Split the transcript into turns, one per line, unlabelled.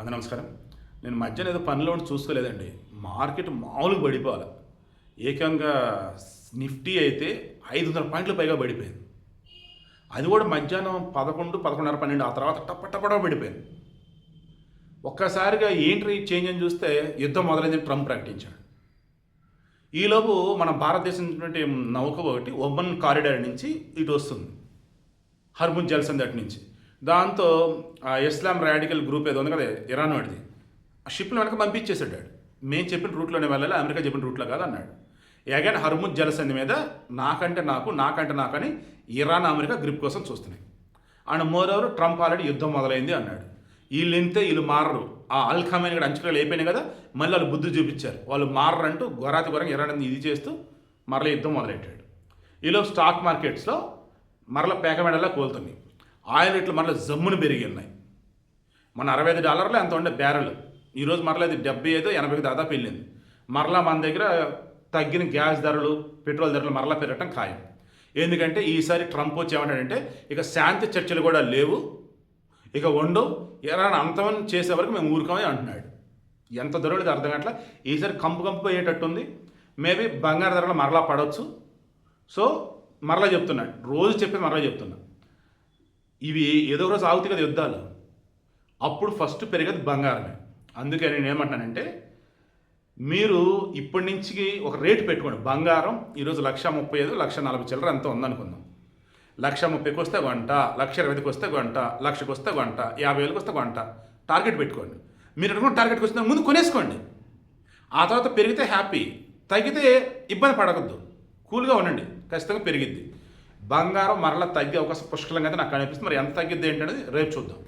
నమస్కారం. నేను మధ్యాహ్నం ఏదో పనిలో ఉండి చూసుకోలేదండి. మార్కెట్ మామూలుగా పడిపోవాలి. ఏకంగా నిఫ్టీ అయితే 500 పాయింట్లు పైగా పడిపోయింది. అది కూడా మధ్యాహ్నం 11, 11:30, 12 ఆ తర్వాత టపటపడా పడిపోయింది. ఒక్కసారిగా ఏంటి చేంజ్ అని చూస్తే యుద్ధం మొదలైందని ట్రంప్ ప్రకటించాడు. ఈలోపు మన భారతదేశం నౌక ఒకటి ఒమన్ కారిడార్ నుంచి ఇటు వస్తుంది, హర్ముజ్ జలసంధి అటు నుంచి. దాంతో ఆ ఇస్లాం రాడికల్ గ్రూప్ ఏదో ఉంది కదా, ఇరాన్ వాడిది, ఆ షిప్ని వెనక పంపించేసాడు. మేము చెప్పిన రూట్లోనే వెళ్ళాలి, అమెరికా చెప్పిన రూట్లో కాదు అన్నాడు. అగైన్ హర్ముజ్ జలసంధి మీద నాకంటే నాకని ఇరాన్ అమెరికా గ్రిప్ కోసం చూస్తున్నాయి. అండ్ మోరోవర్ ట్రంప్ ఆల్రెడీ యుద్ధం మొదలైంది అన్నాడు. వీళ్ళు మారరు. ఆ అల్ ఖమేని కూడా అంచుకలు అయిపోయినాయి కదా, మళ్ళీ వాళ్ళు బుద్ధి చూపించారు. వాళ్ళు మారరంటూ ఘోరంగా ఇరాన్ ఇది చేస్తూ మరలా యుద్ధం మొదలెట్టాడు. ఈలోపు స్టాక్ మార్కెట్స్లో మరలా పేకమెడలా కోలుతున్నాయి. ఆయిల్ రేట్లు మరలా జమ్మును పెరిగి ఉన్నాయి. మన $65 ఎంత ఉండే బ్యారెల్, ఈరోజు మరలా అది 75, 80 దాదాపు వెళ్ళింది. మరలా మన దగ్గర తగ్గిన గ్యాస్ ధరలు, పెట్రోల్ ధరలు మరలా పెరగటం ఖాయం. ఎందుకంటే ఈసారి ట్రంప్ వచ్చి ఏమంటాడంటే ఇక శాంతి చర్చలు కూడా లేవు, ఇక ఉండవు, ఇరాన్ అంతం చేసే వరకు మేము ఊరుకోమని అంటున్నాడు. ఎంత ధరలు అర్థం కావట్లా. ఈసారి కంపు అయ్యేటట్టుంది. మేబీ బంగారు ధరలు మరలా పడవచ్చు. సో మరలా చెప్తున్నాడు, రోజు చెప్పేది మరలా చెప్తున్నా, ఇవి ఏదో రోజు ఆగుతాయి కదా యుద్ధాలు, అప్పుడు ఫస్ట్ పెరిగేది బంగారమే. అందుకే నేను ఏమంటున్నానంటే మీరు ఇప్పటి నుంచి ఒక రేటు పెట్టుకోండి. బంగారం ఈరోజు 135, 140 చిల్లర ఎంత ఉందనుకుందాం. 130కి వస్తే గంట, 120కి వస్తే గంట, 1,00,000కి వస్తే గంట, 50,000కి వస్తే గంట టార్గెట్ పెట్టుకోండి. మీరు అనుకున్న టార్గెట్కి వచ్చిన ముందు కొనేసుకోండి. ఆ తర్వాత పెరిగితే హ్యాపీ, తగ్గితే ఇబ్బంది పడకూడదు, కూల్గా ఉండండి, ఖచ్చితంగా పెరిగిద్ది. బంగారం మరలా తగ్గే అవకాశం పుష్కలంగా అయితే నాకు అనిపిస్తుంది. మరి ఎంత తగ్గిద్ది ఏంటనేది రేపు చూద్దాం.